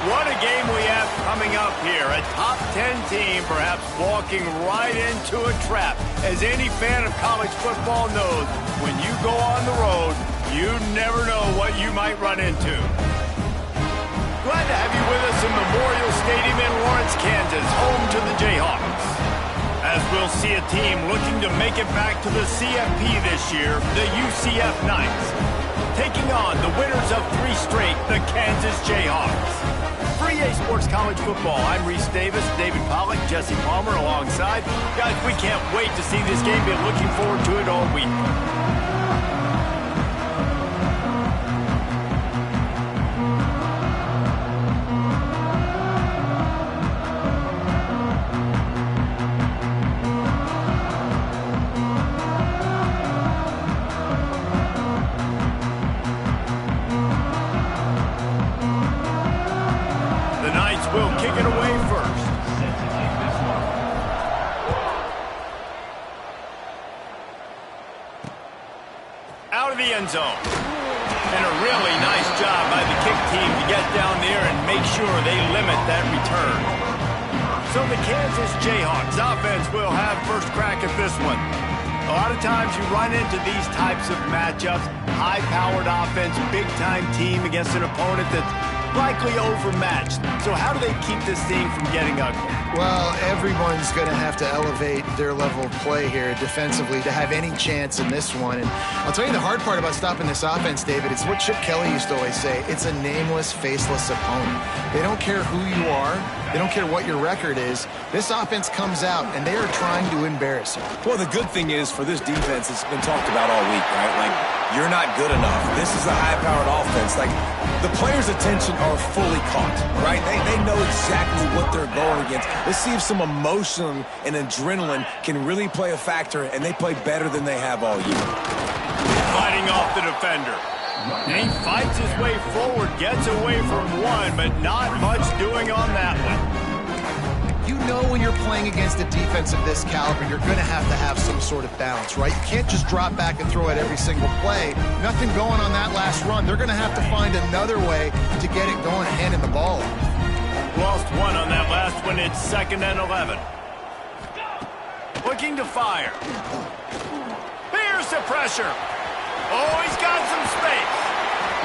What a game we have coming up here. A top 10 team perhaps walking right into a trap. As any fan of college football knows, when you go on the road, you never know what you might run into. Glad to have you with us in Memorial Stadium in Lawrence, Kansas, home to the Jayhawks. As we'll see a team looking to make it back to the CFP this year, the UCF Knights, taking on the winners of 3 straight, the Kansas Jayhawks. For EA Sports College Football, I'm Reese Davis, David Pollack, Jesse Palmer alongside. Guys, we can't wait to see this game. Been looking forward to it all week. Will kick it away first. Out of the end zone. And a really nice job by the kick team to get down there and make sure they limit that return. So the Kansas Jayhawks offense will have first crack at this one. A lot of times you run into these types of matchups, high-powered offense, big-time team against an opponent that's likely overmatched. So how do they keep this thing from getting ugly? Well, everyone's going to have to elevate their level of play here defensively to have any chance in this one. And I'll tell you the hard part about stopping this offense, David, it's what Chip Kelly used to always say. It's a nameless, faceless opponent. They don't care who you are. They don't care what your record is. This offense comes out, and they are trying to embarrass you. Well, the good thing is for this defense, it's been talked about all week, right? Like, you're not good enough. This is a high-powered offense. Like, the players' attention are fully caught, right? They know exactly what they're going against. Let's see if some emotion and adrenaline can really play a factor, and they play better than they have all year. Fighting off the defender. And he fights his way forward, gets away from one, but not much doing on that one. You know when you're playing against a defense of this caliber, you're going to have some sort of balance, right? You can't just drop back and throw it every single play. Nothing going on that last run. They're going to have to find another way to get it going and handing the ball. Lost one on that last one. It's 2nd and 11. Looking to fire. Here's the pressure. Oh, he's got some space.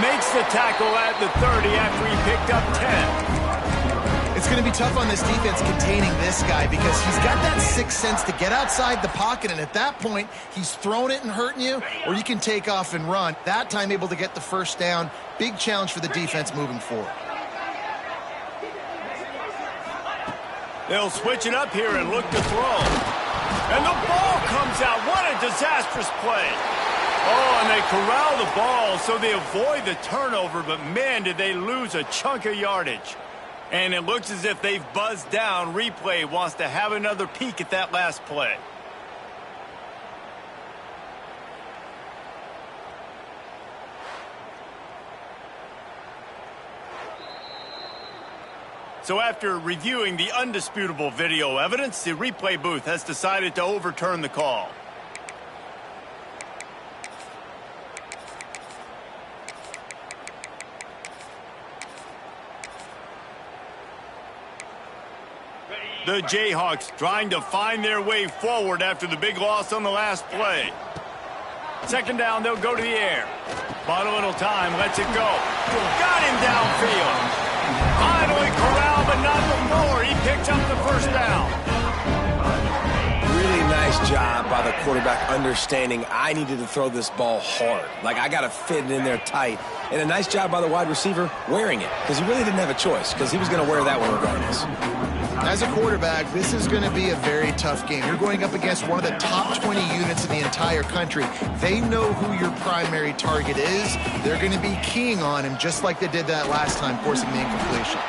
Makes the tackle at the 30 after he picked up 10. It's going to be tough on this defense containing this guy because he's got that sixth sense to get outside the pocket, and at that point, he's throwing it and hurting you, or you can take off and run. That time able to get the first down. Big challenge for the defense moving forward. They'll switch it up here and look to throw. And the ball comes out. What a disastrous play. Oh, and they corral the ball so they avoid the turnover, but man, did they lose a chunk of yardage. And it looks as if they've buzzed down. Replay wants to have another peek at that last play. So after reviewing the undisputable video evidence, the replay booth has decided to overturn the call. The Jayhawks trying to find their way forward after the big loss on the last play. Second down, they'll go to the air. Bought a little time, lets it go. Got him downfield. Finally corralled, but not before. He picks up the first down. Really nice job by the quarterback understanding I needed to throw this ball hard. Like, I got to fit it in there tight. And a nice job by the wide receiver wearing it, because he really didn't have a choice, because he was going to wear that one regardless. As a quarterback, this is going to be a very tough game. You're going up against one of the top 20 units in the entire country. They know who your primary target is. They're going to be keying on him, just like they did that last time, forcing the incompletion.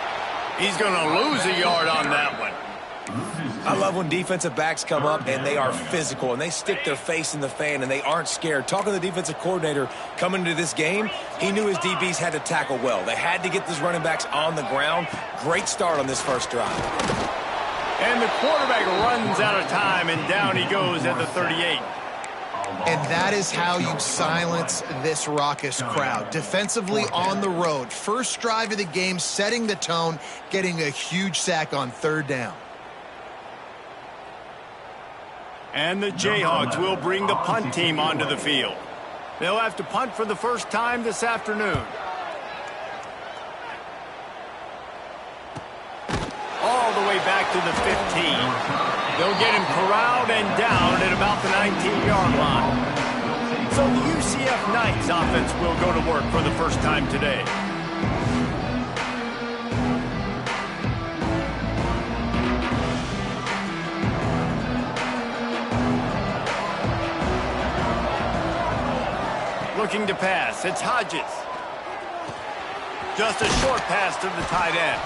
He's going to lose a yard on that one. I love when defensive backs come up and they are physical and they stick their face in the fan and they aren't scared. Talking to the defensive coordinator coming into this game, he knew his DBs had to tackle well. They had to get these running backs on the ground. Great start on this first drive. And the quarterback runs out of time, and down he goes at the 38. And that is how you silence this raucous crowd. Defensively on the road. First drive of the game, setting the tone, getting a huge sack on third down. And the Jayhawks will bring the punt team onto the field. They'll have to punt for the first time this afternoon. All the way back to the 15. They'll get him corralled and down at about the 19-yard line. So the UCF Knights offense will go to work for the first time today. Looking to pass, it's Hodges. Just a short pass to the tight end.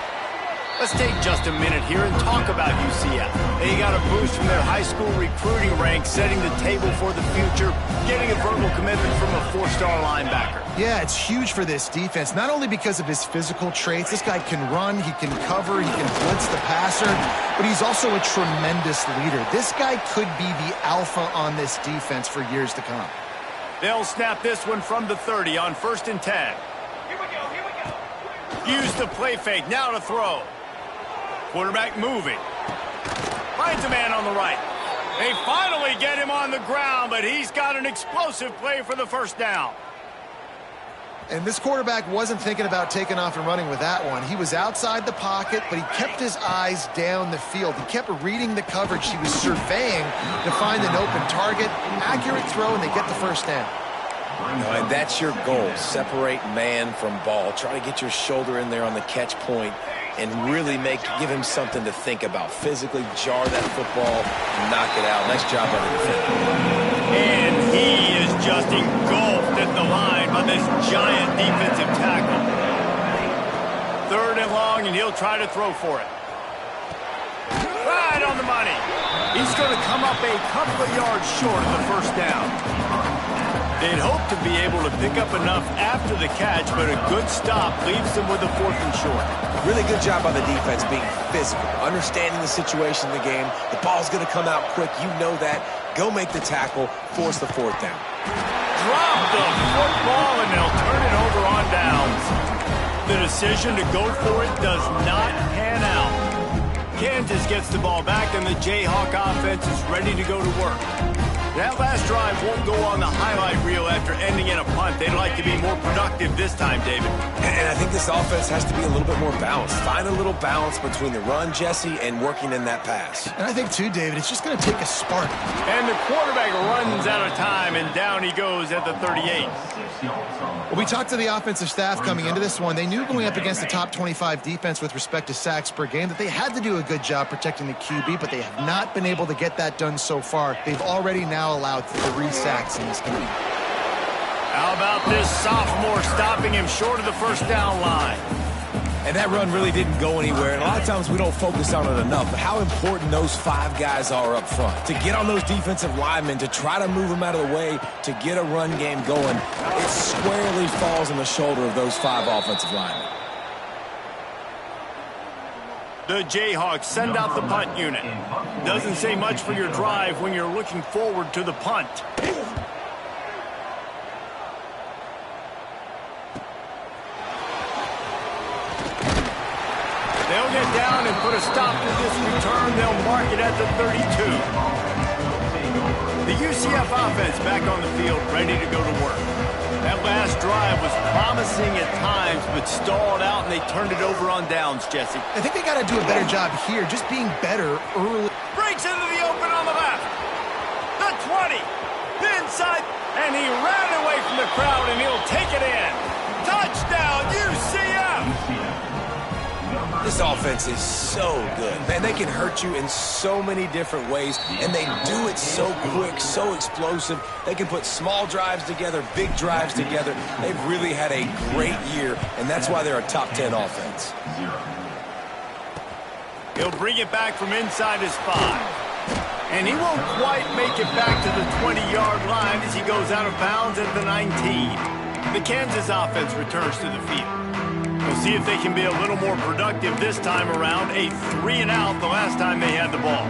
Let's take just a minute here and talk about UCF. They got a boost from their high school recruiting ranks, setting the table for the future, getting a verbal commitment from a four-star linebacker. Yeah, it's huge for this defense, not only because of his physical traits. This guy can run, he can cover, he can blitz the passer, but he's also a tremendous leader. This guy could be the alpha on this defense for years to come. They'll snap this one from the 30 on 1st and 10. Here we go. Use the play fake, now to throw. Quarterback moving. Finds a man on the right. They finally get him on the ground, but he's got an explosive play for the first down. And this quarterback wasn't thinking about taking off and running with that one. He was outside the pocket, but he kept his eyes down the field. He kept reading the coverage. He was surveying to find an open target. Accurate throw, and they get the first down. And that's your goal. Separate man from ball. Try to get your shoulder in there on the catch point and really give him something to think about. Physically jar that football and knock it out. Nice job by the defender. And he is just engulfed at the line by this giant defensive tackle. 3rd and long, and he'll try to throw for it. Right on the money. He's going to come up a couple of yards short of the first down. They'd hope to be able to pick up enough after the catch, but a good stop leaves them with a 4th and short. Really good job by the defense being physical, understanding the situation in the game. The ball's going to come out quick. You know that. Go make the tackle, force the 4th down. Drop the football, and they'll turn it over on downs. The decision to go for it does not pan out. Kansas gets the ball back, and the Jayhawk offense is ready to go to work. That last drive won't go on the highlight reel after ending in a punt. They'd like to be more productive this time, David. And I think this offense has to be a little bit more balanced. Find a little balance between the run, Jesse, and working in that pass. And I think, too, David, it's just going to take a spark. And the quarterback runs out of time, and down he goes at the 38. Well, we talked to the offensive staff coming into this one. They knew going up against the top 25 defense with respect to sacks per game that they had to do a good job protecting the QB, but they have not been able to get that done so far. They've already now allowed 3 sacks in this game. How about this sophomore stopping him short of the first down line? And that run really didn't go anywhere. And a lot of times we don't focus on it enough, but how important those 5 guys are up front. To get on those defensive linemen, to try to move them out of the way, to get a run game going, it squarely falls on the shoulder of those 5 offensive linemen. The Jayhawks send out the punt unit. Doesn't say much for your drive when you're looking forward to the punt. They'll get down and put a stop to this return. They'll mark it at the 32. The UCF offense back on the field, ready to go to work. That last drive was promising at times, but stalled out, and they turned it over on downs, Jesse. I think they got to do a better job here, just being better early. Breaks into the open on the left. The 20. The inside, and he ran away from the crowd, and he'll take it in. Touchdown, UCF! This offense is so good. Man, they can hurt you in so many different ways, and they do it so quick, so explosive. They can put small drives together, big drives together. They've really had a great year, and that's why they're a top 10 offense. He'll bring it back from inside his 5. And he won't quite make it back to the 20-yard line as he goes out of bounds at the 19. The Kansas offense returns to the field. We'll see if they can be a little more productive this time around. A 3-and-out the last time they had the ball.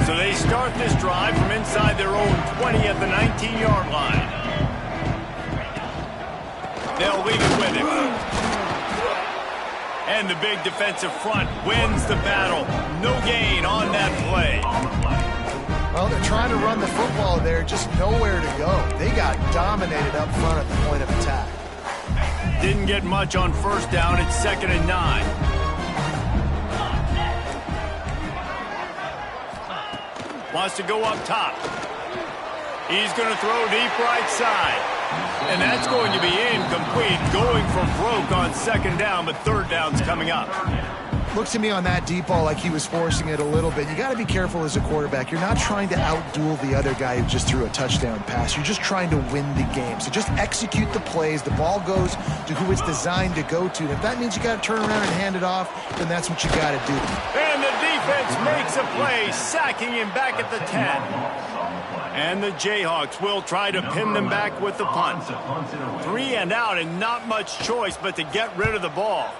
So they start this drive from inside their own 20 at the 19-yard line. They'll leave it with him. And the big defensive front wins the battle. No gain on that play. Well, they're trying to run the football there, just nowhere to go. They got dominated up front at the point of attack. Didn't get much on first down. It's 2nd and 9. Wants to go up top. He's going to throw deep right side. And that's going to be incomplete. Going for broke on 2nd down, but 3rd down's coming up. Looks to me on that deep ball like he was forcing it a little bit. You got to be careful as a quarterback. You're not trying to outduel the other guy who just threw a touchdown pass. You're just trying to win the game. So just execute the plays. The ball goes to who it's designed to go to. And if that means you got to turn around and hand it off, then that's what you got to do. And the defense makes a play, sacking him back at the 10. And the Jayhawks will try to pin them back with the punt. 3-and-out and not much choice but to get rid of the ball.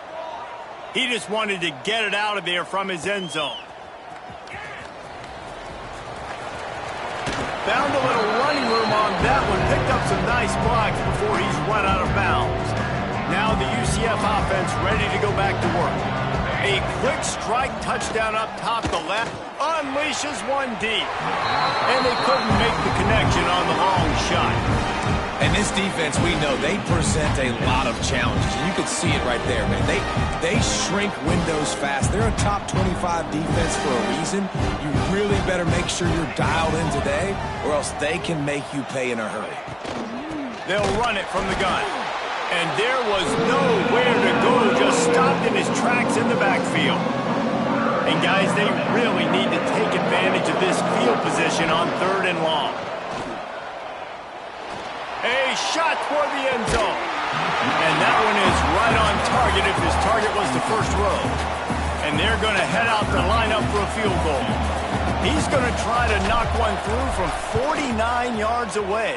He just wanted to get it out of there from his end zone. Found a little running room on that one. Picked up some nice blocks before he's run out of bounds. Now the UCF offense ready to go back to work. A quick strike touchdown up top the left. Unleashes one deep. And they couldn't make the connection on the long shot. And this defense, we know, they present a lot of challenges. And you can see it right there, man. They shrink windows fast. They're a top 25 defense for a reason. You really better make sure you're dialed in today, or else they can make you pay in a hurry. They'll run it from the gun. And there was nowhere to go, just stopped in his tracks in the backfield. And guys, they really need to take advantage of this field position on 3rd and long. A shot toward the end zone. And that one is right on target if his target was the first row. And they're going to head out to line up for a field goal. He's going to try to knock one through from 49 yards away.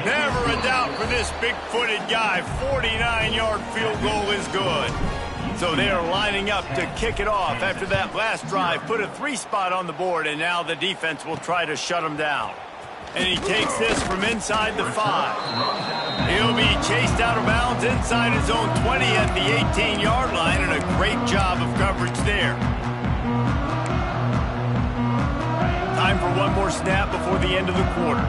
Never a doubt for this big-footed guy. 49-yard field goal is good. So they are lining up to kick it off after that last drive. Put a 3-spot on the board, and now the defense will try to shut him down. And he takes this from inside the 5. He'll be chased out of bounds inside his own 20 at the 18-yard line, and a great job of coverage there. Time for one more snap before the end of the quarter.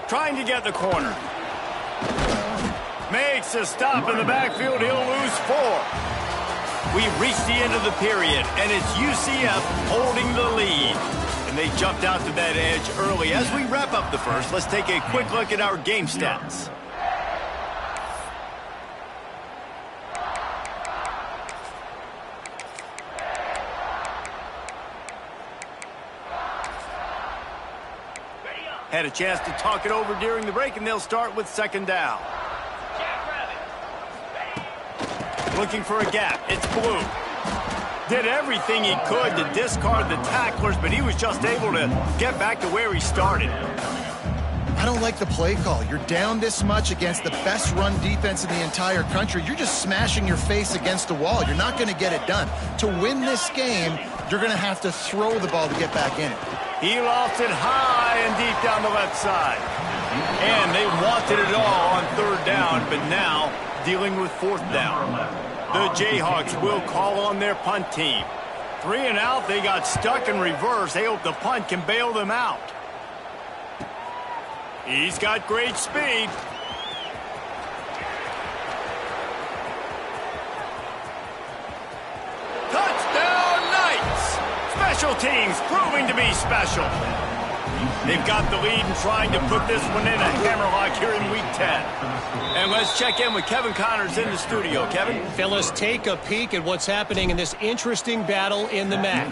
Trying to get the corner. Makes a stop in the backfield. He'll lose 4. We've reached the end of the period, and it's UCF holding the lead. And they jumped out to that edge early. As we wrap up the first, let's take a quick look at our game stats. Had a chance to talk it over during the break, and they'll start with 2nd down. Looking for a gap. It's Blue. Did everything he could to discard the tacklers, but he was just able to get back to where he started. I don't like the play call. You're down this much against the best run defense in the entire country. You're just smashing your face against the wall. You're not going to get it done. To win this game, you're going to have to throw the ball to get back in it. He lost it high and deep down the left side. And they wanted it all on 3rd down, but now dealing with fourth down. The Jayhawks will call on their punt team. 3 and out, they got stuck in reverse. They hope the punt can bail them out. He's got great speed. Touchdown Knights! Special teams proving to be special. They've got the lead and trying to put this one in a hammerlock here in Week 10. And let's check in with Kevin Connors in the studio. Kevin? Fellas, take a peek at what's happening in this interesting battle in the MAC.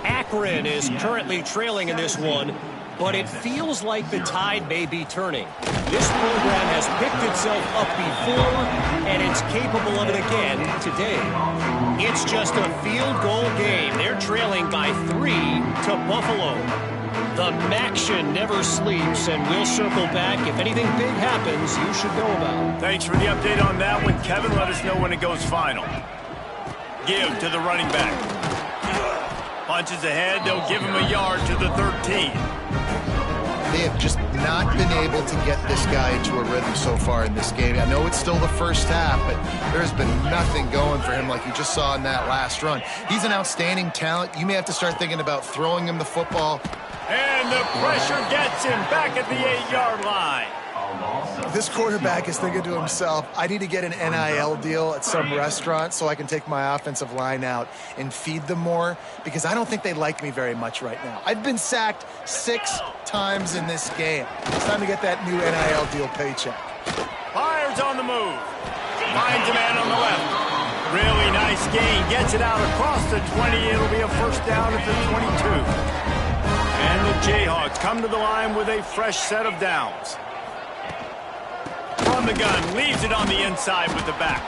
Akron is currently trailing in this one, but it feels like the tide may be turning. This program has picked itself up before, and it's capable of it again today. It's just a field goal game. They're trailing by 3 to Buffalo. The MACtion never sleeps, and we'll circle back. If anything big happens, you should know about. Thanks for the update on that one, Kevin. Let us know when it goes final. Give to the running back. Punches ahead. They'll give him a yard to the 13. They have just not been able to get this guy into a rhythm so far in this game. I know it's still the first half, but there's been nothing going for him like you just saw in that last run. He's an outstanding talent. You may have to start thinking about throwing him the football. And the pressure gets him back at the 8-yard line. This quarterback is thinking to himself, I need to get an NIL deal at some restaurant so I can take my offensive line out and feed them more, because I don't think they like me very much right now. I've been sacked 6 times in this game. It's time to get that new NIL deal paycheck. Fires on the move. Finds a man on the left. Really nice gain. Gets it out across the 20. It'll be a first down at the 22. And the Jayhawks come to the line with a fresh set of downs. From the gun, leaves it on the inside with the back.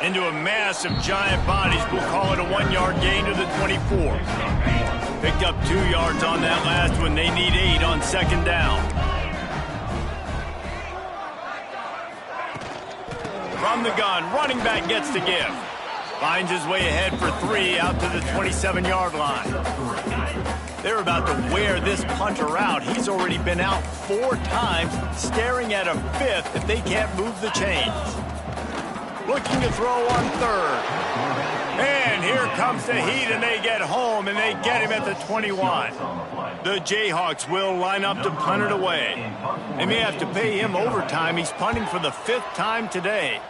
Into a mass of giant bodies. We'll call it a 1-yard gain to the 24. Picked up 2 yards on that last one. They need 8 on second down. From the gun, running back gets to give. Finds his way ahead for 3 out to the 27-yard line. They're about to wear this punter out. He's already been out 4 times, staring at a 5th if they can't move the chains. Looking to throw on 3rd. And here comes the heat, and they get home, and they get him at the 21. The Jayhawks will line up to punt it away. They may have to pay him overtime. He's punting for the 5th time today.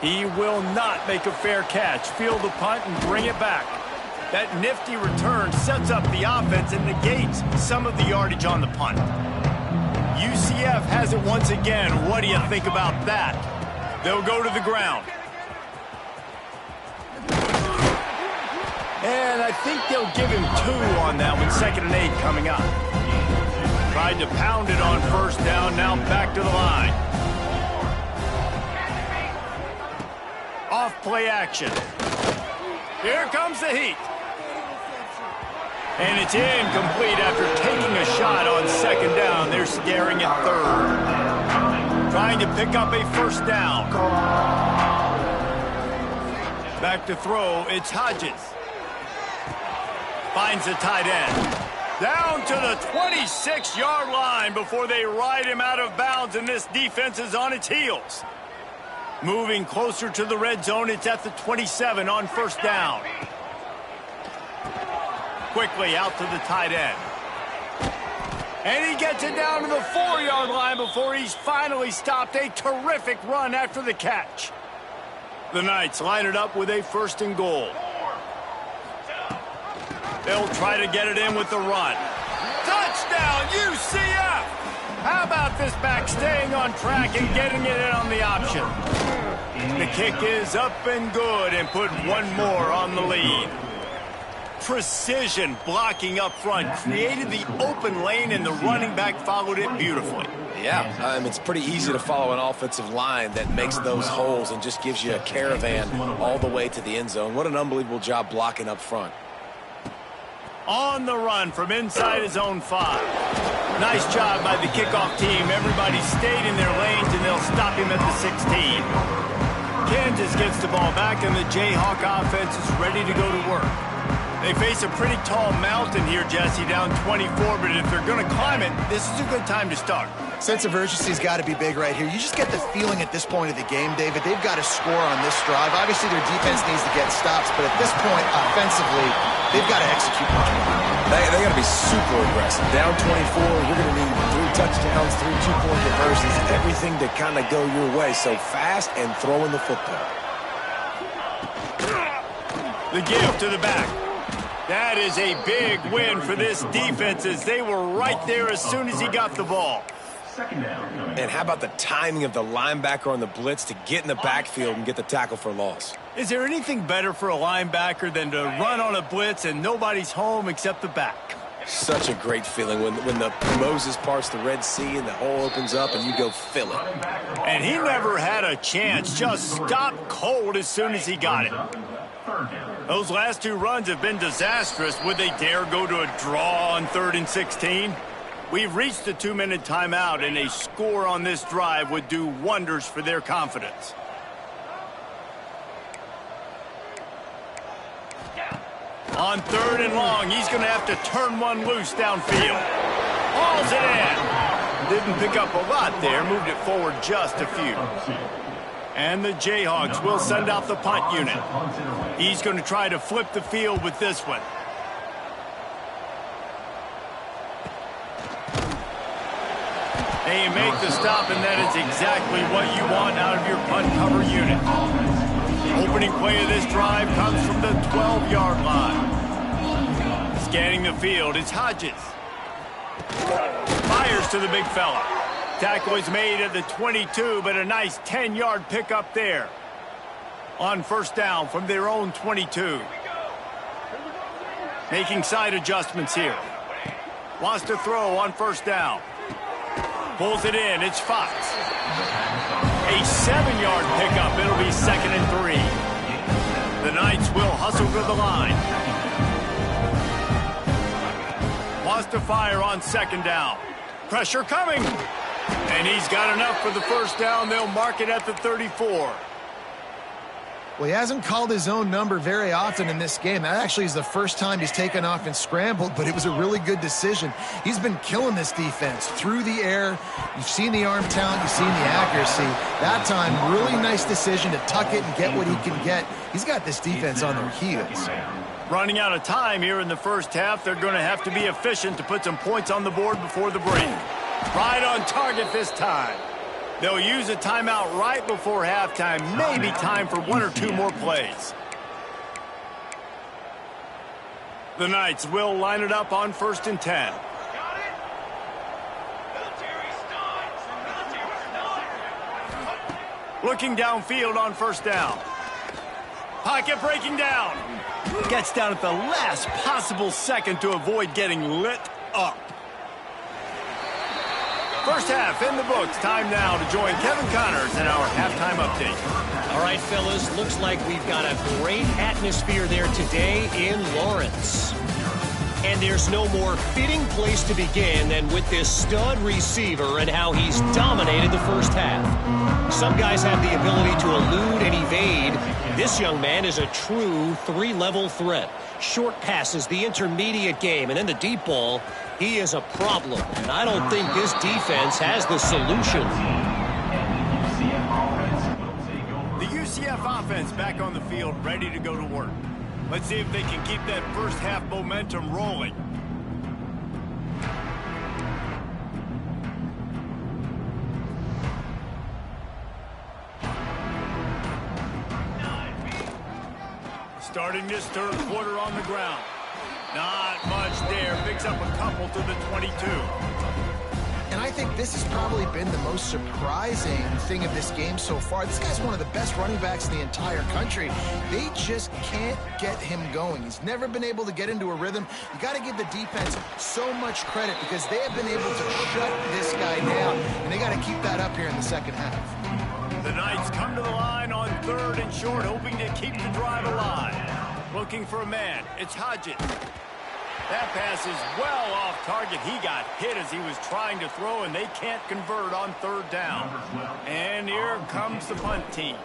He will not make a fair catch. Field the punt and bring it back. That nifty return sets up the offense and negates some of the yardage on the punt. UCF has it once again. What do you think about that? They'll go to the ground. And I think they'll give him 2 on that one. 2nd and 8 coming up. Tried to pound it on first down. Now back to the line. Off play action. Here comes the heat. And it's incomplete after taking a shot on 2nd down. They're staring at 3rd. Trying to pick up a first down. Back to throw, it's Hodges. Finds the tight end. Down to the 26-yard line before they ride him out of bounds, and this defense is on its heels. Moving closer to the red zone, it's at the 27 on first down. Quickly out to the tight end. And he gets it down to the 4-yard line before he's finally stopped. A terrific run after the catch. The Knights line it up with a 1st and goal. They'll try to get it in with the run. Touchdown, UCF! How about this back staying on track and getting it in on the option? The kick is up and good, and put 1 more on the lead. Precision blocking up front created the open lane, and the running back followed it beautifully. Yeah, it's pretty easy to follow an offensive line that makes those holes and just gives you a caravan all the way to the end zone. What an unbelievable job blocking up front. On the run from inside his own 5. Nice job by the kickoff team. Everybody stayed in their lanes, and they'll stop him at the 16. Kansas gets the ball back, and the Jayhawk offense is ready to go to work. They face a pretty tall mountain here, Jesse, down 24, but if they're going to climb it, this is a good time to start. Sense of urgency's got to be big right here. You just get the feeling at this point of the game, David, they've got to score on this drive. Obviously, their defense needs to get stops, but at this point, offensively, they've got to execute much more. They got to be super aggressive. Down 24, you're going to need 3 touchdowns, 3 two-point conversions, everything to kind of go your way. So fast and throwing the football. The give to the back. That is a big win for this defense as they were right there as soon as he got the ball. And how about the timing of the linebacker on the blitz to get in the backfield and get the tackle for loss? Is there anything better for a linebacker than to run on a blitz and nobody's home except the back? Such a great feeling when the Moses parts the Red Sea and the hole opens up and you go fill it. And he never had a chance, just stopped cold as soon as he got it. Those last 2 runs have been disastrous. Would they dare go to a draw on 3rd and 16? We've reached the 2-minute timeout, and a score on this drive would do wonders for their confidence. On 3rd and long, he's going to have to turn one loose downfield. Hauls it in. Didn't pick up a lot there, moved it forward just a few. And the Jayhawks will send out the punt unit. He's going to try to flip the field with this one. They make the stop, and that is exactly what you want out of your punt cover unit. Opening play of this drive comes from the 12-yard line. Scanning the field is Hodges. Fires to the big fella. Tackle is made at the 22, but a nice 10-yard pickup there. On 1st down from their own 22. Making side adjustments here. Wants to throw on 1st down. Pulls it in. It's Fox. A 7-yard pickup. It'll be 2nd and 3. The Knights will hustle to the line. Wants to fire on 2nd down. Pressure coming. And he's got enough for the 1st down. They'll mark it at the 34. Well, he hasn't called his own number very often in this game. That actually is the first time he's taken off and scrambled, but it was a really good decision. He's been killing this defense through the air. You've seen the arm talent, you've seen the accuracy. That time, really nice decision to tuck it and get what he can get. He's got this defense on their heels. Running out of time here in the 1st half. They're going to have to be efficient to put some points on the board before the break. Right on target this time. They'll use a timeout right before halftime. Maybe time for 1 or 2 more plays. The Knights will line it up on 1st and 10. Looking downfield on 1st down. Pocket breaking down. Gets down at the last possible second to avoid getting lit up. 1st half in the books. Time now to join Kevin Connors in our halftime update. All right, fellas, looks like we've got a great atmosphere there today in Lawrence. And there's no more fitting place to begin than with this stud receiver and how he's dominated the 1st half. Some guys have the ability to elude and evade. This young man is a true 3-level threat. Short passes, the intermediate game, and then the deep ball. He is a problem, and I don't think this defense has the solution. The UCF offense back on the field, ready to go to work. Let's see if they can keep that 1st half momentum rolling. Starting this 3rd quarter on the ground. Not much there. Picks up a couple to the 22. And I think this has probably been the most surprising thing of this game so far. This guy's one of the best running backs in the entire country. They just can't get him going. He's never been able to get into a rhythm. You got to give the defense so much credit because they have been able to shut this guy down, and they got to keep that up here in the 2nd half. The Knights come to the line on 3rd and short, hoping to keep the drive alive. Looking for a man. It's Hodges. That pass is well off target. He got hit as he was trying to throw, and they can't convert on 3rd down. And here comes the punt team.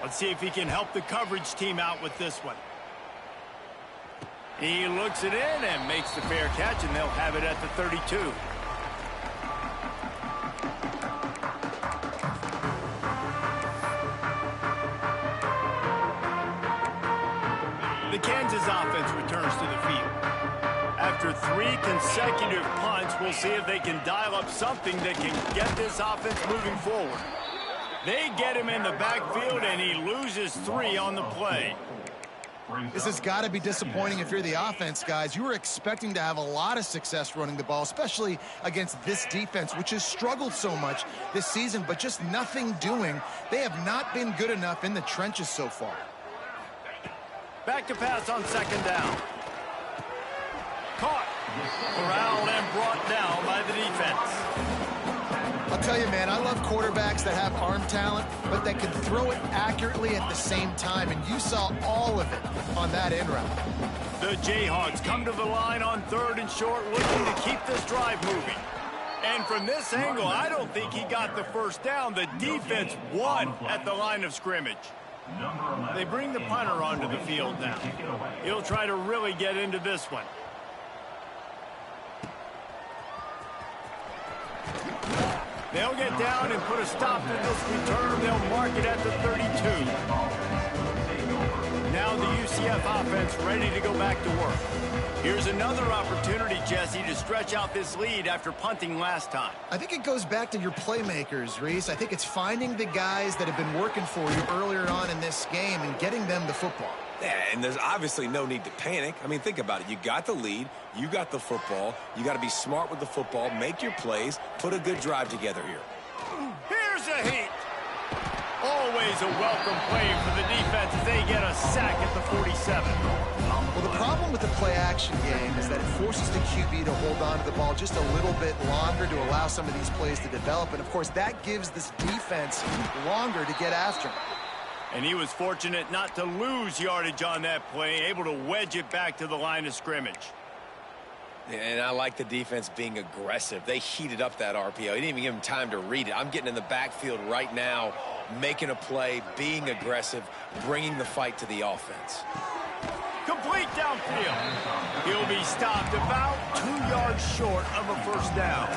Let's see if he can help the coverage team out with this one. He looks it in and makes the fair catch, and they'll have it at the 32. The Kansas offense returns to the field. After 3 consecutive punts, we'll see if they can dial up something that can get this offense moving forward. They get him in the backfield, and he loses 3 on the play. This has got to be disappointing if you're the offense, guys. You were expecting to have a lot of success running the ball, especially against this defense, which has struggled so much this season, but just nothing doing. They have not been good enough in the trenches so far. Back to pass on 2nd down. Caught, corralled, and brought down by the defense. I'll tell you, man, I love quarterbacks that have arm talent, but that can throw it accurately at the same time, and you saw all of it on that end route. The Jayhawks come to the line on 3rd and short, looking to keep this drive moving. And from this angle, I don't think he got the first down. The defense won at the line of scrimmage. They bring the punter onto the field now. He'll try to really get into this one. They'll get down and put a stop to this return. They'll mark it at the 32. Now the UCF offense ready to go back to work. Here's another opportunity, Jesse, to stretch out this lead after punting last time. I think it goes back to your playmakers, Reese. I think it's finding the guys that have been working for you earlier on in this game and getting them the football. Yeah, and there's obviously no need to panic. I mean, think about it. You got the lead. You got the football. You got to be smart with the football, make your plays, put a good drive together here. Here's a heat. Always a welcome play for the defense as they get a sack at the 47. Well, the problem with the play-action game is that it forces the QB to hold on to the ball just a little bit longer to allow some of these plays to develop. And, of course, that gives this defense longer to get after him. And he was fortunate not to lose yardage on that play, able to wedge it back to the line of scrimmage. And I like the defense being aggressive. They heated up that RPO. He didn't even give him time to read it. I'm getting in the backfield right now, making a play, being aggressive, bringing the fight to the offense. Complete downfield. He'll be stopped about 2 yards short of a first down.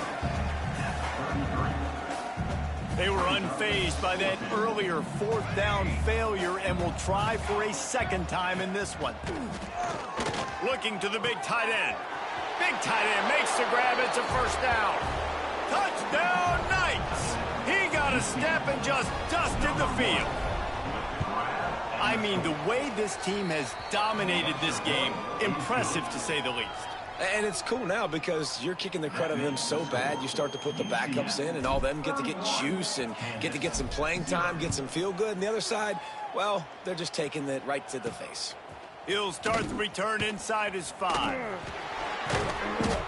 They were unfazed by that earlier 4th down failure and will try for a 2nd time in this one. Looking to the big tight end. Big tight end makes the grab. It's a first down. Touchdown, Knights. He got a step and just dusted the field. I mean, the way this team has dominated this game, impressive to say the least. And it's cool now because you're kicking the credit of them so bad, you start to put the backups in, and all them get to get juice and get to get some playing time, get some feel good. And the other side, well, they're just taking it right to the face. He'll start the return inside his 5.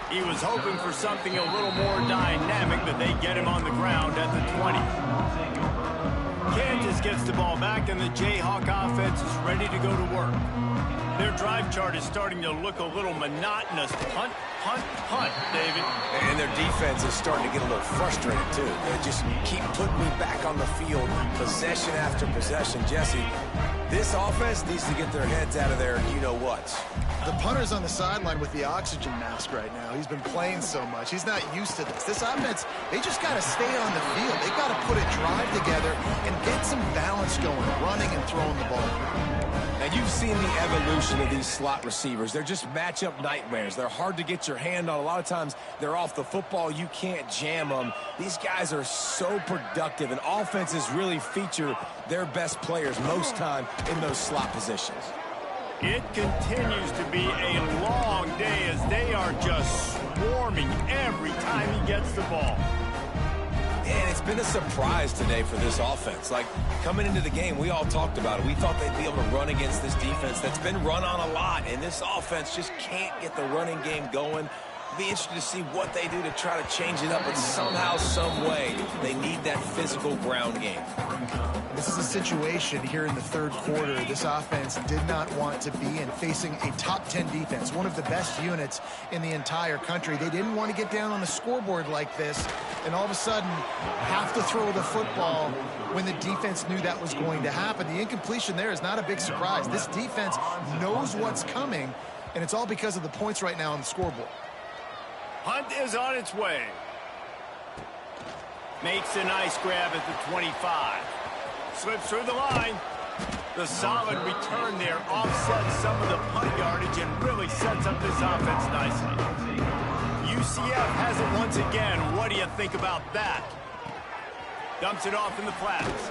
He was hoping for something a little more dynamic, but they get him on the ground at the 20. Kansas gets the ball back, and the Jayhawk offense is ready to go to work. Their drive chart is starting to look a little monotonous. Punt, punt, punt, David. And their defense is starting to get a little frustrated, too. They just keep putting me back on the field, possession after possession. Jesse, this offense needs to get their heads out of their you-know-whats. The punter's on the sideline with the oxygen mask right now. He's been playing so much. He's not used to this. This offense, they just got to stay on the field. They've got to put a drive together and get some balance going, running and throwing the ball. Now, you've seen the evolution of these slot receivers. They're just matchup nightmares. They're hard to get your hand on. A lot of times, they're off the football. You can't jam them. These guys are so productive, and offenses really feature their best players most time in those slot positions. It continues to be a long day as they are just swarming every time he gets the ball. And it's been a surprise today for this offense. Like, coming into the game, we all talked about it. We thought they'd be able to run against this defense that's been run on a lot, and this offense just can't get the running game going. Be interested to see what they do to try to change it up, but somehow, some way, they need that physical ground game. This is a situation here in the 3rd quarter this offense did not want to be in, facing a top 10 defense, one of the best units in the entire country. They didn't want to get down on the scoreboard like this and all of a sudden have to throw the football when the defense knew that was going to happen. The incompletion there is not a big surprise. This defense knows what's coming, And it's all because of the points right now on the scoreboard. Hunt is on its way. Makes a nice grab at the 25. Slips through the line. The solid return there offsets some of the punt yardage and really sets up this offense nicely. UCF has it once again. What do you think about that? Dumps it off in the flats.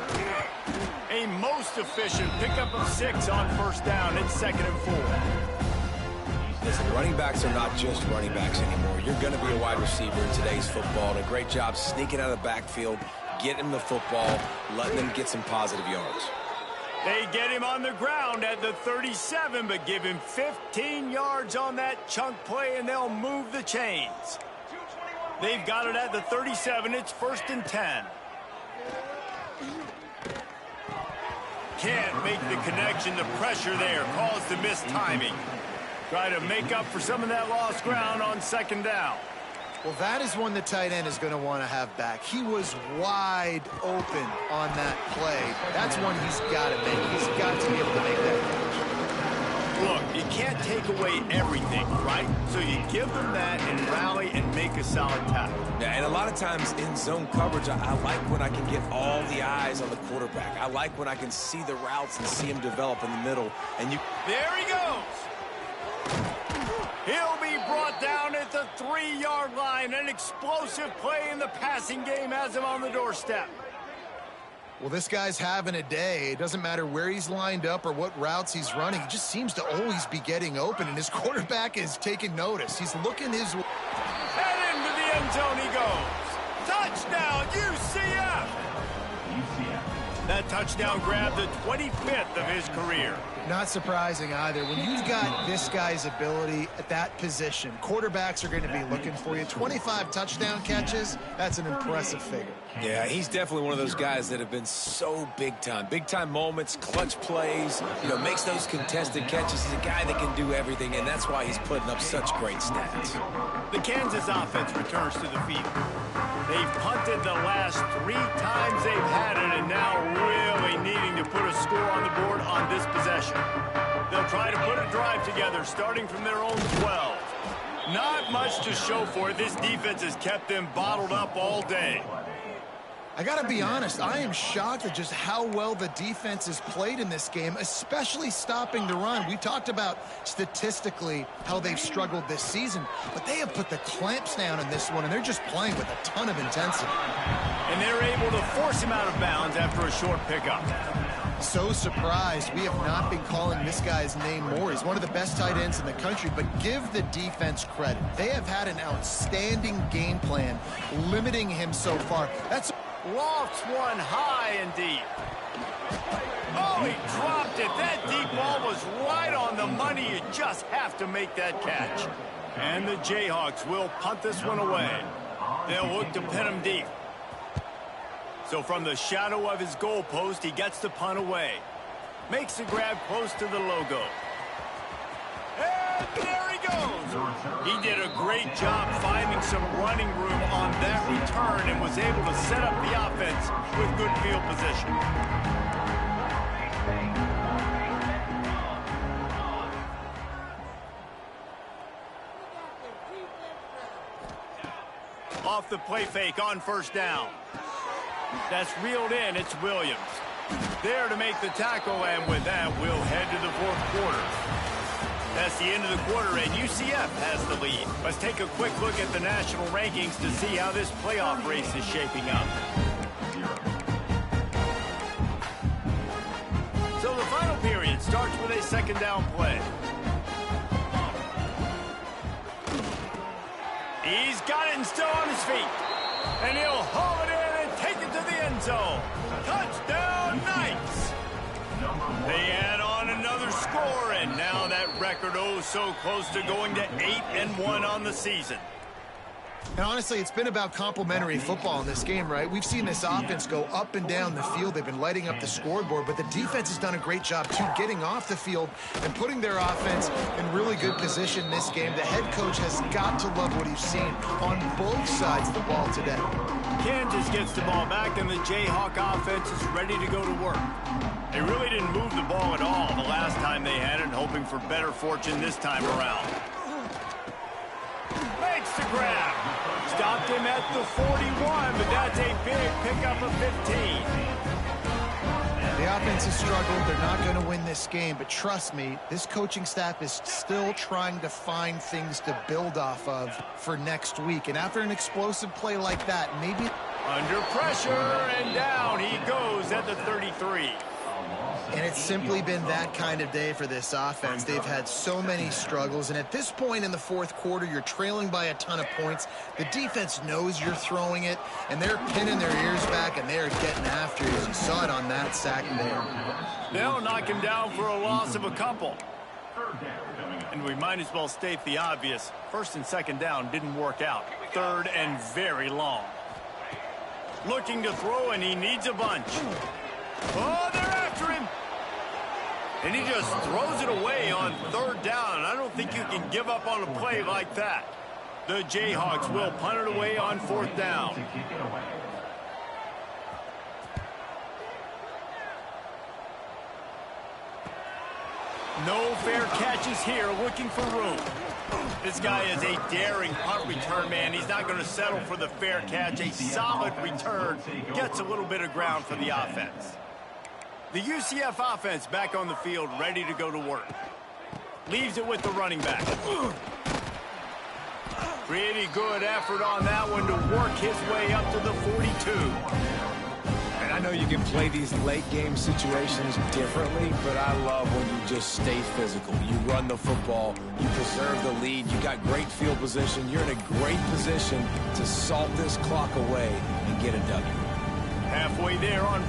A most efficient pickup of 6 on first down. It's 2nd and 4. Listen, running backs are not just running backs anymore. You're going to be a wide receiver in today's football, and a great job sneaking out of the backfield, getting him the football, letting them get some positive yards. They get him on the ground at the 37, but give him 15 yards on that chunk play, and they'll move the chains. They've got it at the 37. It's 1st and 10. Can't make the connection. The pressure there caused the missed timing. Try to make up for some of that lost ground on 2nd down. Well, that is one the tight end is going to want to have back. He was wide open on that play. That's one he's got to make. He's got to be able to make that catch. Look, you can't take away everything, right? So you give them that and rally and make a solid tackle. Yeah, and a lot of times in zone coverage, I like when I can get all the eyes on the quarterback. I like when I can see the routes and see him develop in the middle. And there he goes. He'll be brought down at the 3-yard line. An explosive play in the passing game has him on the doorstep. Well, this guy's having a day. It doesn't matter where he's lined up or what routes he's running. He just seems to always be getting open, and his quarterback is taking notice. He's looking his way. And into the end zone he goes. Touchdown, UCF! That touchdown grabbed the 25th of his career. Not surprising either. When you've got this guy's ability at that position, quarterbacks are going to be looking for you. 25 touchdown catches, that's an impressive figure. Yeah, he's definitely one of those guys that have been so big time. Big time moments, clutch plays, makes those contested catches. He's a guy that can do everything, and that's why he's putting up such great stats. The Kansas offense returns to the field. They've punted the last 3 times they've had it, and now really needing to put a score on the board on this possession. They'll try to put a drive together, starting from their own 12. Not much to show for it. This defense has kept them bottled up all day. I got to be honest, I am shocked at just how well the defense has played in this game, especially stopping the run. We talked about statistically how they've struggled this season, but they have put the clamps down in this one, and they're just playing with a ton of intensity. And they're able to force him out of bounds after a short pickup. So surprised we have not been calling this guy's name more. He's one of the best tight ends in the country, but give the defense credit. They have had an outstanding game plan, limiting him so far. That's lofts one high and deep. Oh, he dropped it. That deep ball was right on the money. You just have to make that catch. And the Jayhawks will punt this one away. They'll look to pin him deep. So from the shadow of his goalpost, he gets the punt away. Makes the grab close to the logo. And there he goes. He did a great job finding some running room on that return and was able to set up the offense with good field position. Off the play fake on first down. That's reeled in. It's Williams. There to make the tackle, and with that, we'll head to the 4th quarter. That's the end of the quarter, and UCF has the lead. Let's take a quick look at the national rankings to see how this playoff race is shaping up. So the final period starts with a 2nd down play. He's got it and still on his feet. And he'll haul it in and take it to the end zone. Touchdown, Knights! They add on another score, and now that record so close to going to 8-1 on the season. And honestly, it's been about complementary football in this game, right? We've seen this offense go up and down the field. They've been lighting up the scoreboard, but the defense has done a great job, too, getting off the field and putting their offense in really good position in this game. The head coach has got to love what he's seen on both sides of the ball today. Kansas gets the ball back, and the Jayhawk offense is ready to go to work. They really didn't move the ball at all the last time they had it and hoping for better fortune this time around. Makes the grab. Stopped him at the 41, but that's a big pickup of 15. The offense has struggled. They're not going to win this game, but trust me, this coaching staff is still trying to find things to build off of for next week. And after an explosive play like that, maybe... Under pressure, and down he goes at the 33. And it's simply been that kind of day for this offense. They've had so many struggles, and at this point in the fourth quarter, you're trailing by a ton of points. The defense knows you're throwing it, and they're pinning their ears back, and they're getting after you. You saw it on that sack there. They'll knock him down for a loss of a couple. And we might as well state the obvious. First and second down didn't work out. Third and very long. Looking to throw, and he needs a bunch. Oh, they're after him. And he just throws it away on third down. I don't think you can give up on a play like that. The Jayhawks will punt it away on fourth down. No fair catches here, looking for room. This guy is a daring punt return man. He's not going to settle for the fair catch. A solid return. Gets a little bit of ground for the offense. The UCF offense back on the field, ready to go to work. Leaves it with the running back. Pretty good effort on that one to work his way up to the 42. And I know you can play these late game situations differently, but I love when you just stay physical. You run the football, you preserve the lead, you got great field position, you're in a great position to salt this clock away and get a W. Halfway there on...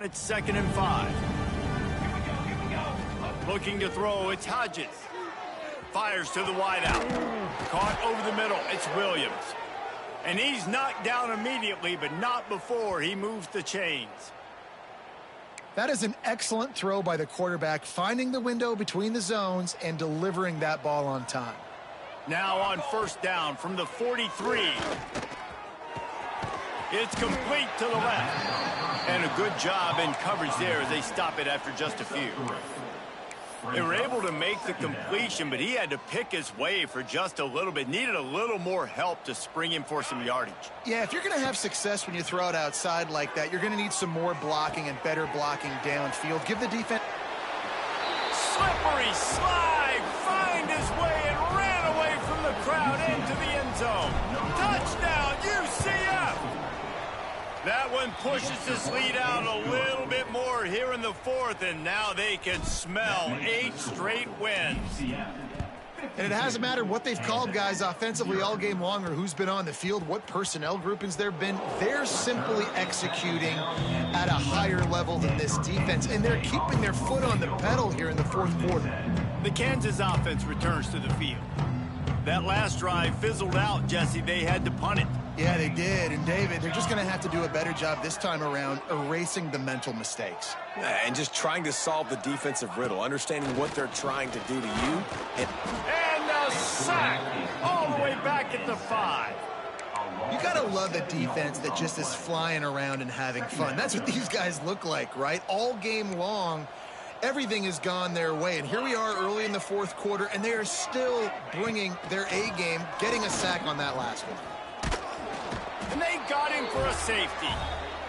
It's 2nd and 5. Looking to throw, it's Hodges. Fires to the wideout. Caught over the middle, it's Williams. And he's knocked down immediately, but not before he moves the chains. That is an excellent throw by the quarterback, finding the window between the zones and delivering that ball on time. Now on 1st down from the 43. It's complete to the left. And a good job in coverage there as they stop it after just a few. They were able to make the completion, but he had to pick his way for just a little bit. Needed a little more help to spring him for some yardage. Yeah, if you're going to have success when you throw it outside like that, you're going to need some more blocking and better blocking downfield. Give the defense... Slippery slide, find his way and ran away from the crowd into the end zone. Touchdown, UCF! That one pushes this lead out a little bit more here in the 4th, and now they can smell 8 straight wins. And it hasn't mattered what they've called guys offensively all game long or who's been on the field, what personnel groupings there have been. They're simply executing at a higher level than this defense, and they're keeping their foot on the pedal here in the 4th quarter. The Kansas offense returns to the field. That last drive fizzled out, Jesse. They had to punt it. Yeah, they did. And, David, they're just going to have to do a better job this time around erasing the mental mistakes. And just trying to solve the defensive riddle, understanding what they're trying to do to you. And a sack all the way back at the 5. You got to love a defense that just is flying around and having fun. That's what these guys look like, right? All game long, everything has gone their way. And here we are early in the 4th quarter, and they are still bringing their A game, getting a sack on that last one. And they got him for a safety.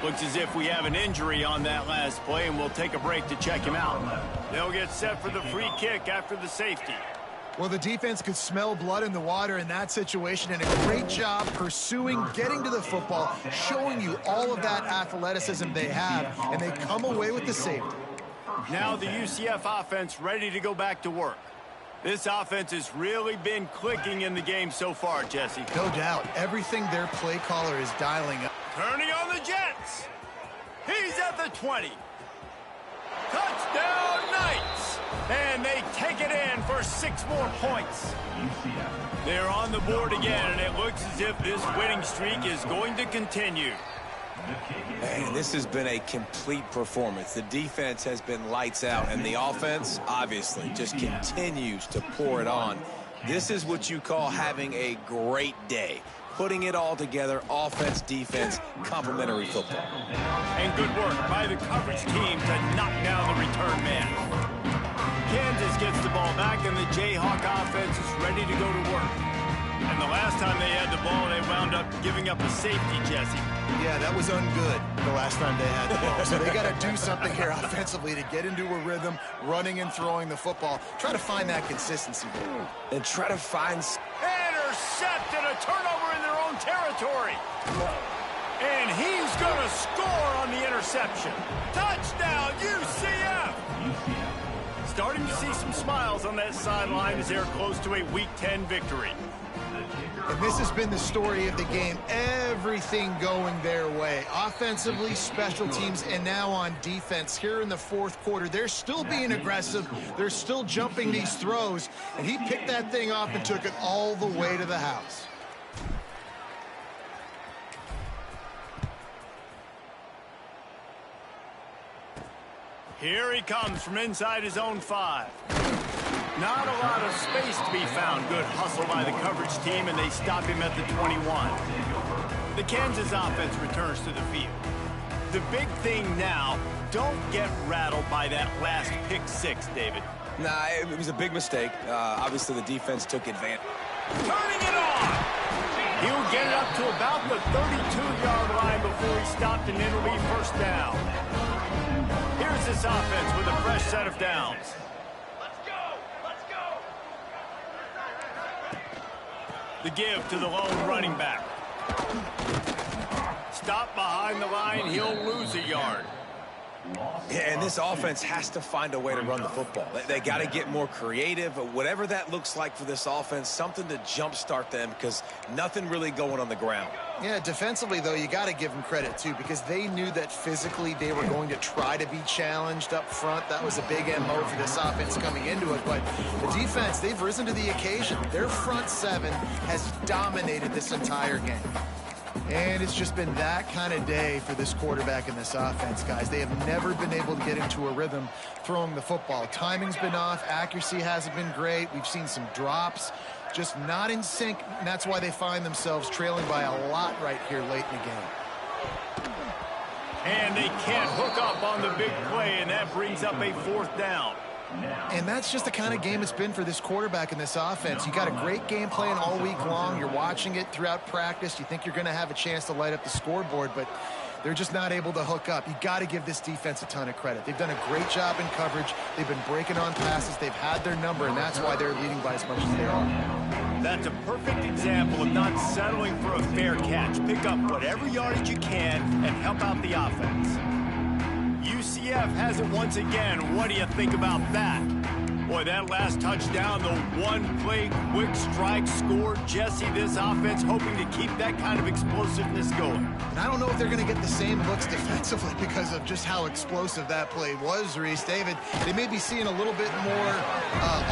Looks as if we have an injury on that last play, and we'll take a break to check him out. They'll get set for the free kick after the safety. Well, the defense could smell blood in the water in that situation, and a great job pursuing, getting to the football, showing you all of that athleticism they have, and they come away with the safety. Now the UCF offense ready to go back to work. This offense has really been clicking in the game so far, Jesse. No doubt. Everything their play caller is dialing up. Turning on the Jets. He's at the 20. Touchdown, Knights. And they take it in for 6 more points. They're on the board again, and it looks as if this winning streak is going to continue. Man, this has been a complete performance. The defense has been lights out, and the offense, obviously, just continues to pour it on. This is what you call having a great day. Putting it all together, offense, defense, complementary football. And good work by the coverage team to knock down the return man. Kansas gets the ball back, and the Jayhawk offense is ready to go to work. And the last time they had the ball, they wound up giving up a safety, Jesse. Yeah, that was ungood the last time they had the ball. So they got to do something here offensively to get into a rhythm, running and throwing the football. Try to find that consistency. And try to find... Intercepted, a turnover in their own territory. And he's going to score on the interception. Touchdown, UCF! Starting to see some smiles on that sideline as they're close to a Week 10 victory. And this has been the story of the game. Everything going their way. Offensively, special teams, and now on defense. Here in the 4th quarter, they're still being aggressive. They're still jumping these throws. And he picked that thing off and took it all the way to the house. Here he comes from inside his own 5. Not a lot of space to be found. Good hustle by the coverage team, and they stop him at the 21. The Kansas offense returns to the field. The big thing now, don't get rattled by that last pick 6, David. Nah, it was a big mistake. Obviously, the defense took advantage. Turning it on! He'll get it up to about the 32-yard line before he stopped, and it'll be 1st down. Here's this offense with a fresh set of downs. The give to the lone running back. Stop behind the line, he'll lose a yard. Yeah, and this offense has to find a way to run the football. They got to get more creative, whatever that looks like for this offense, something to jumpstart them because nothing really going on the ground. Yeah, defensively, though, you got to give them credit, too, because they knew that physically they were going to try to be challenged up front. That was a big MO for this offense coming into it. But the defense, they've risen to the occasion. Their front seven has dominated this entire game. And it's just been that kind of day for this quarterback and this offense, guys. They have never been able to get into a rhythm throwing the football. Timing's been off. Accuracy hasn't been great. We've seen some drops. Just not in sync, and that's why they find themselves trailing by a lot right here late in the game. And they can't hook up on the big play, and that brings up a 4th down. And that's just the kind of game it's been for this quarterback and this offense. You got a great game plan all week long. You're watching it throughout practice. You think you're going to have a chance to light up the scoreboard, but they're just not able to hook up. You got to give this defense a ton of credit. They've done a great job in coverage. They've been breaking on passes. They've had their number, and that's why they're leading by as much as they are. That's a perfect example of not settling for a fair catch. Pick up whatever yardage you can and help out the offense. UCF has it once again. What do you think about that? Boy, that last touchdown, the one-play quick strike score. Jesse, this offense hoping to keep that kind of explosiveness going. And I don't know if they're going to get the same looks defensively because of just how explosive that play was, Reese. David, they may be seeing a little bit more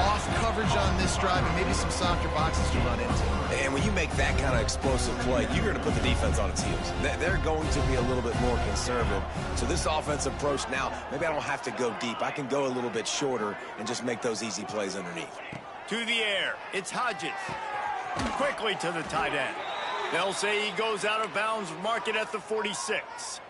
off coverage on this drive and maybe some softer boxes to run into. And when you make that kind of explosive play, you're going to put the defense on its heels. They're going to be a little bit more conservative. So this offensive approach now, maybe I don't have to go deep. I can go a little bit shorter and just make those easy plays underneath. To the air, it's Hodges. Quickly to the tight end. They'll say he goes out of bounds, mark it at the 46.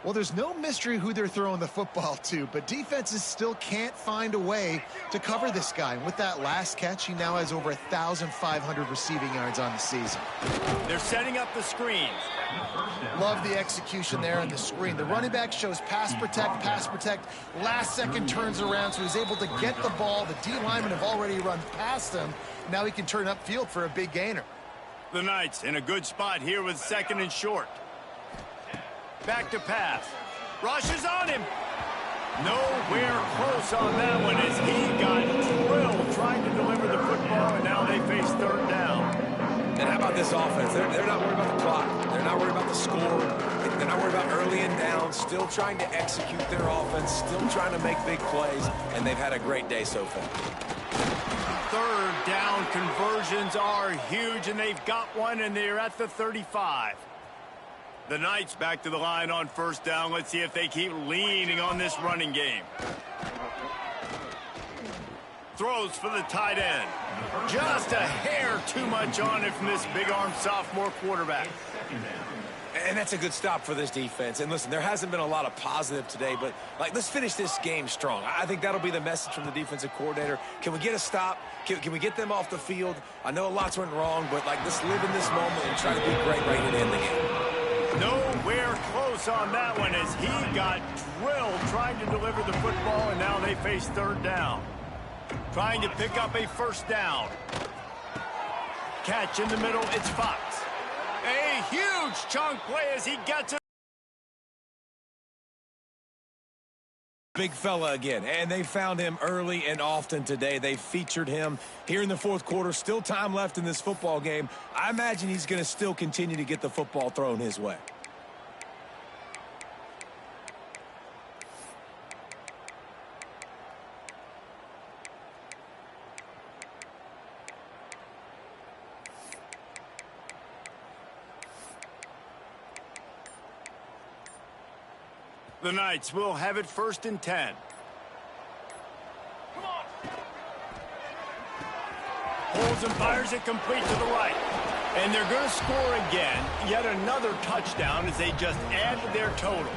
Well, there's no mystery who they're throwing the football to, but defenses still can't find a way to cover this guy. And with that last catch, he now has over 1,500 receiving yards on the season. They're setting up the screens. Love the execution there on the screen. The running back shows pass protect, last second turns around, so he's able to get the ball. The D linemen have already run past him. Now he can turn upfield for a big gainer. The Knights in a good spot here with 2nd and short. Back to pass. Rush is on him. Nowhere close on that one as he got drilled trying to deliver the football, and now they face 3rd down. And how about this offense? They're not worried about the clock. They're not worried about the score. They're not worried about early and down. Still trying to execute their offense. Still trying to make big plays. And they've had a great day so far. 3rd down conversions are huge, and they've got one, and they're at the 35. The Knights back to the line on 1st down. Let's see if they keep leaning on this running game. Throws for the tight end. Just a hair too much on it from this big-armed sophomore quarterback. And that's a good stop for this defense. And listen, there hasn't been a lot of positive today, but let's finish this game strong. I think that'll be the message from the defensive coordinator. Can we get a stop? Can we get them off the field? I know a lot's went wrong, but let's live in this moment and try to be great right here to end the game. Nowhere close on that one as he got drilled trying to deliver the football, and now they face 3rd down. Trying to pick up a 1st down. Catch in the middle, it's Fox. A huge chunk play as he gets it. Big fella again, and they found him early and often today. They featured him here in the 4th quarter. Still time left in this football game. I imagine he's going to still continue to get the football thrown his way. The Knights will have it 1st and 10. Holds and fires it complete to the right. And they're going to score again. Yet another touchdown as they just add to their total.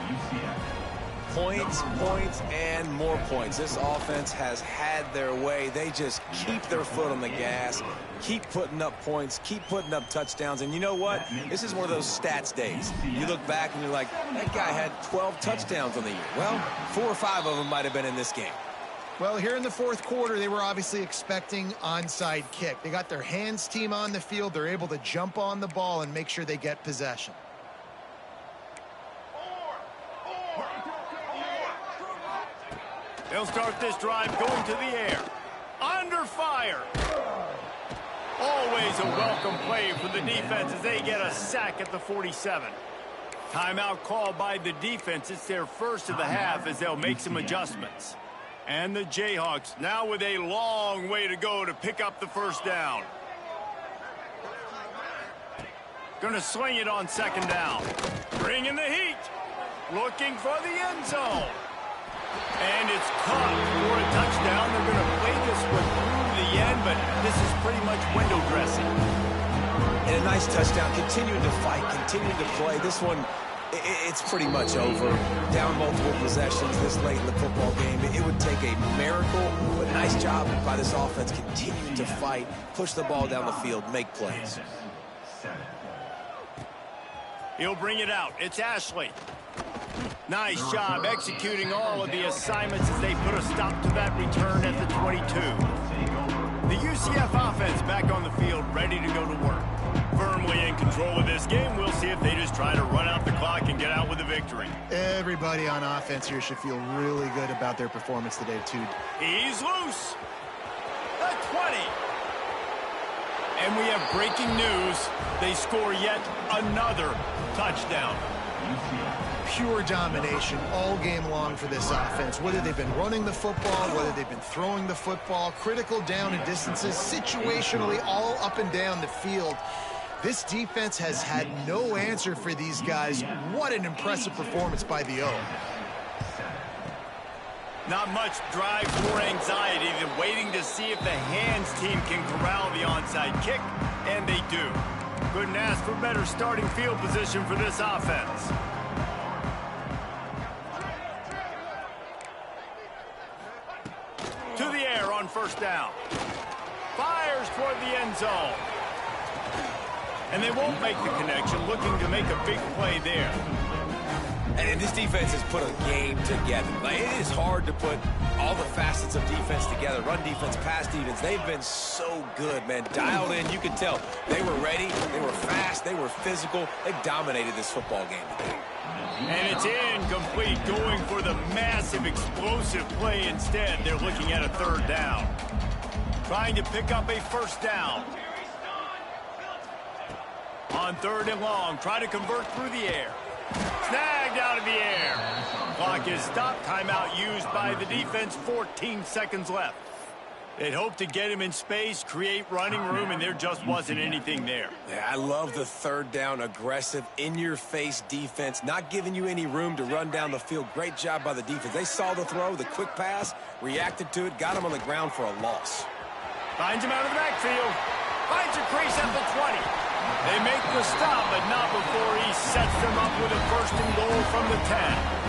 Points, points, and more points. This offense has had their way. They just keep their foot on the gas, keep putting up points, keep putting up touchdowns. And you know what? This is one of those stats days. You look back and you're like, that guy had 12 touchdowns on the year. Well, 4 or 5 of them might have been in this game. Well, here in the 4th quarter, they were obviously expecting onside kick. They got their hands team on the field. They're able to jump on the ball and make sure they get possession. 4, They'll start this drive going to the air. Under fire. Always a welcome play for the defense as they get a sack at the 47. Timeout called by the defense. It's their first of the half as they'll make some adjustments. And the Jayhawks now with a long way to go to pick up the first down. Going to sling it on second down. Bringing the heat. Looking for the end zone. And it's caught for a touchdown. They're going to play this one through to the end, but this is pretty much window dressing. And a nice touchdown. Continuing to fight, continuing to play. This one, it's pretty much over. Down multiple possessions this late in the football game. It would take a miracle, but nice job by this offense continuing to fight, push the ball down the field, make plays. He'll bring it out. It's Ashley. Nice job executing all of the assignments as they put a stop to that return at the 22. The UCF offense back on the field, ready to go to work. Firmly in control of this game. We'll see if they just try to run out the clock and get out with a victory. Everybody on offense here should feel really good about their performance today, too. He's loose. The 20. And we have breaking news. They score yet another touchdown. Pure domination all game long for this offense. Whether they've been running the football, whether they've been throwing the football, critical down and distances, situationally all up and down the field. This defense has had no answer for these guys. What an impressive performance by the O. Not much drive or anxiety. They're waiting to see if the hands team can corral the onside kick, and they do. Couldn't ask for better starting field position for this offense. To the air on first down. Fires toward the end zone. And they won't make the connection, looking to make a big play there. And this defense has put a game together. Like, it is hard to put all the facets of defense together. Run defense, pass defense. They've been so good, man. Dialed in. You can tell they were ready. They were fast. They were physical. They dominated this football game today. And it's incomplete, going for the massive explosive play instead. They're looking at a third down. Trying to pick up a first down. On third and long, try to convert through the air. Snagged out of the air. Clock is stopped. Timeout used by the defense. 14 seconds left. They'd hoped to get him in space, create running room, and there just wasn't anything there. Yeah, I love the third down, aggressive, in-your-face defense, not giving you any room to run down the field. Great job by the defense. They saw the throw, the quick pass, reacted to it, got him on the ground for a loss. Finds him out of the backfield. Finds a crease at the 20. They make the stop, but not before he sets them up with a first and goal from the 10.